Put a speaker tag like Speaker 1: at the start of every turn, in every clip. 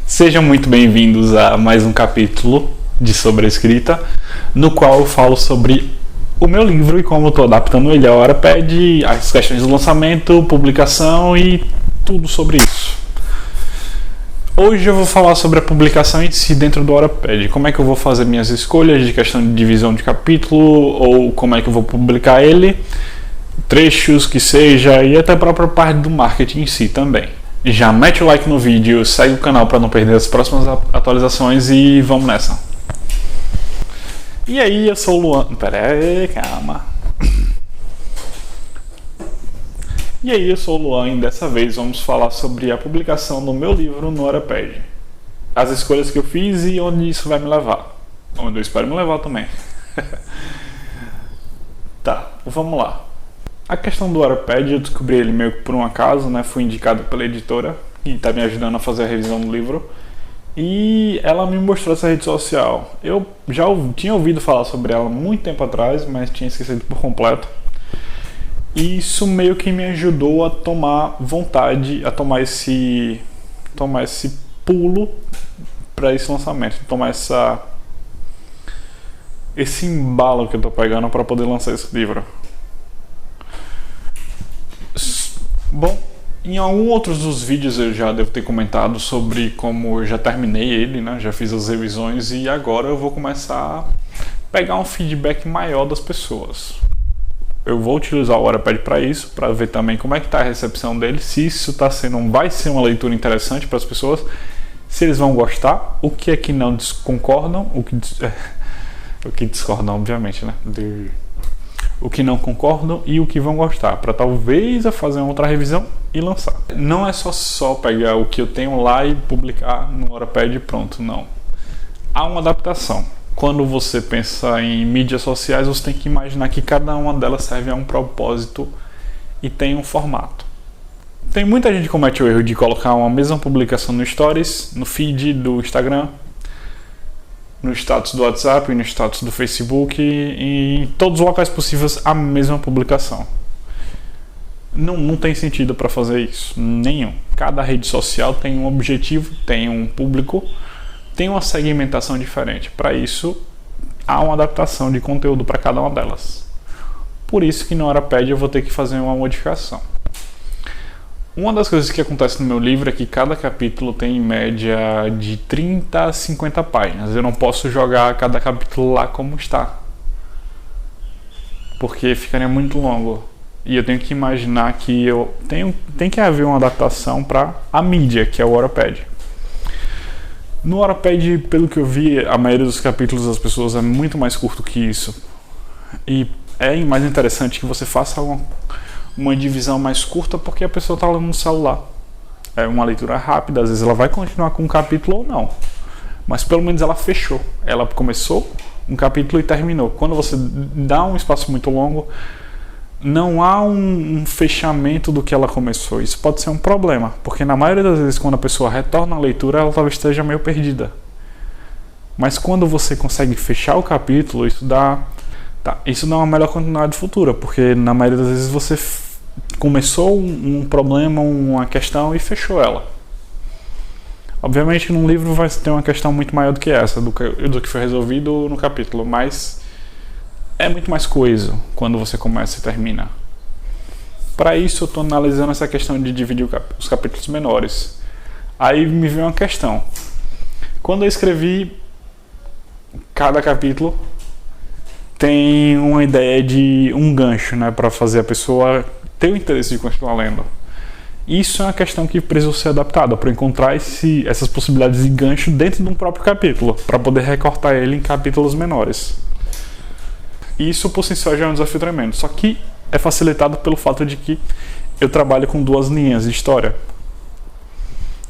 Speaker 1: Sejam muito bem-vindos a mais um capítulo de Sobre a Escrita, no qual eu falo sobre o meu livro e como eu estou adaptando ele ao Wattpad, as questões do lançamento, publicação e tudo sobre isso. Hoje eu vou falar sobre a publicação em si dentro do Wattpad, como é que eu vou fazer minhas escolhas de questão de divisão de capítulo, ou como é que eu vou publicar ele, trechos que seja, e até a própria parte do marketing em si também. Já mete o like no vídeo, segue o canal para não perder as próximas atualizações e vamos nessa. E aí, eu sou o Luan. Pera aí, calma. E aí, eu sou o Luan e dessa vez vamos falar sobre a publicação do meu livro no Wattpad. As escolhas que eu fiz e onde isso vai me levar. Onde eu espero me levar também. Tá, vamos lá. A questão do Wattpad, eu descobri ele meio que por um acaso, né? Fui indicado pela editora que está me ajudando a fazer a revisão do livro. E ela me mostrou essa rede social. Eu já tinha ouvido falar sobre ela muito tempo atrás, mas tinha esquecido por completo. E isso meio que me ajudou a tomar vontade, a tomar esse pulo para esse lançamento, tomar esse embalo que eu tô pegando para poder lançar esse livro. Bom, em algum outros dos vídeos eu já devo ter comentado sobre como eu já terminei ele, né? Já fiz as revisões e agora eu vou começar a pegar um feedback maior das pessoas. Eu vou utilizar o Wattpad para isso, para ver também como é que está a recepção dele, se isso vai ser uma leitura interessante para as pessoas, se eles vão gostar, o que é que não concordam, o que discordam, obviamente, né? O que não concordam e o que vão gostar, para talvez eu fazer uma outra revisão e lançar. Não é só pegar o que eu tenho lá e publicar no Wattpad e pronto, não. Há uma adaptação. Quando você pensa em mídias sociais, você tem que imaginar que cada uma delas serve a um propósito e tem um formato. Tem muita gente que comete o erro de colocar uma mesma publicação no Stories, no feed do Instagram, no status do WhatsApp, no status do Facebook e em todos os locais possíveis a mesma publicação. Não tem sentido para fazer isso, nenhum. Cada rede social tem um objetivo, tem um público, tem uma segmentação diferente. Para isso, há uma adaptação de conteúdo para cada uma delas. Por isso que no Wattpad eu vou ter que fazer uma modificação. Uma das coisas que acontece no meu livro é que cada capítulo tem em média de 30 a 50 páginas. Eu não posso jogar cada capítulo lá como está, porque ficaria muito longo. E eu tenho que imaginar que tem que haver uma adaptação para a mídia, que é o Wattpad. No Wattpad, pelo que eu vi, a maioria dos capítulos das pessoas é muito mais curto que isso. E é mais interessante que você faça uma divisão mais curta, porque a pessoa está lendo no celular. É uma leitura rápida, às vezes ela vai continuar com um capítulo ou não. Mas pelo menos ela fechou. Ela começou um capítulo e terminou. Quando você dá um espaço muito longo, não há um fechamento do que ela começou. Isso pode ser um problema, porque na maioria das vezes quando a pessoa retorna à leitura, ela talvez esteja meio perdida. Mas quando você consegue fechar o capítulo, isso dá uma melhor continuidade futura, porque na maioria das vezes você começou um problema, uma questão e fechou ela. Obviamente num livro vai ter uma questão muito maior do que essa, do que foi resolvido no capítulo, mas é muito mais coeso quando você começa e termina. Para isso eu estou analisando essa questão de dividir os capítulos menores. Aí me veio uma questão. Quando eu escrevi cada capítulo, tem uma ideia de um gancho, né, para fazer a pessoa ter o interesse de continuar lendo. Isso é uma questão que precisa ser adaptada para encontrar essas possibilidades de gancho dentro de um próprio capítulo, para poder recortar ele em capítulos menores. Isso por si só já é um desafio tremendo, só que é facilitado pelo fato de que eu trabalho com duas linhas de história.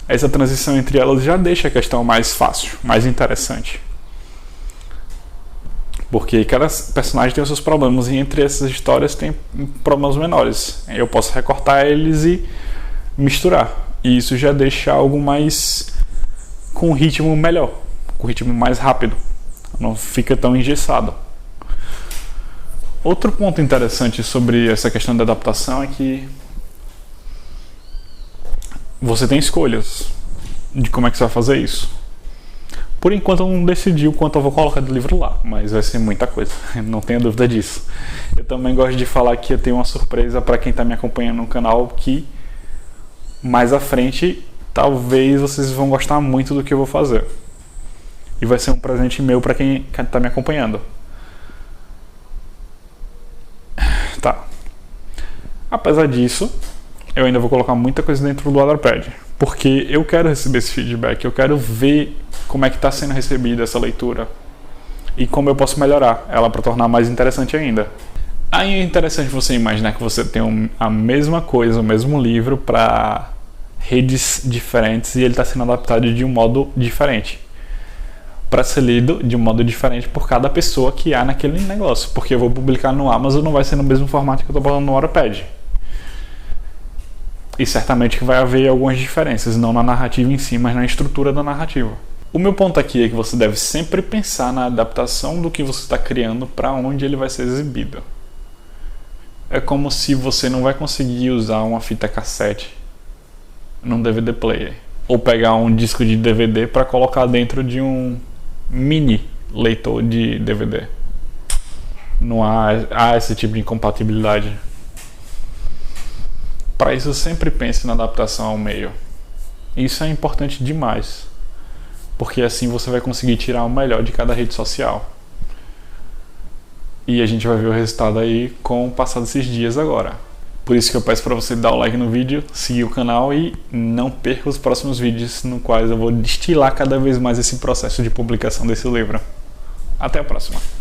Speaker 1: Essa transição entre elas já deixa a questão mais fácil, mais interessante. Porque cada personagem tem os seus problemas e entre essas histórias tem problemas menores. Eu posso recortar eles e misturar. E isso já deixa algo mais com um ritmo melhor, com um ritmo mais rápido. Não fica tão engessado. Outro ponto interessante sobre essa questão da adaptação é que você tem escolhas. de como é que você vai fazer isso. Por enquanto eu não decidi o quanto eu vou colocar de livro lá, mas vai ser muita coisa, não tenha dúvida disso. Eu também gosto de falar que eu tenho uma surpresa para quem está me acompanhando no canal, que mais à frente talvez vocês vão gostar muito do que eu vou fazer. E vai ser um presente meu para quem está me acompanhando. Tá. Apesar disso, eu ainda vou colocar muita coisa dentro do Wattpad, porque eu quero receber esse feedback, eu quero ver como é que está sendo recebida essa leitura e como eu posso melhorar ela para tornar mais interessante ainda. Aí é interessante você imaginar que você tem a mesma coisa, o mesmo livro para redes diferentes e ele está sendo adaptado de um modo diferente, para ser lido de um modo diferente por cada pessoa que há naquele negócio, porque eu vou publicar no Amazon, não vai ser no mesmo formato que eu estou botando no Wattpad. E certamente que vai haver algumas diferenças, não na narrativa em si, mas na estrutura da narrativa. O meu ponto aqui é que você deve sempre pensar na adaptação do que você está criando para onde ele vai ser exibido. É como se você não vai conseguir usar uma fita cassete num DVD player, ou pegar um disco de DVD para colocar dentro de um mini leitor de DVD. Não há esse tipo de incompatibilidade. Para isso, sempre pense na adaptação ao meio. Isso é importante demais, porque assim você vai conseguir tirar o melhor de cada rede social. E a gente vai ver o resultado aí com o passar desses dias agora. Por isso que eu peço para você dar o like no vídeo, seguir o canal e não perca os próximos vídeos no quais eu vou destilar cada vez mais esse processo de publicação desse livro. Até a próxima!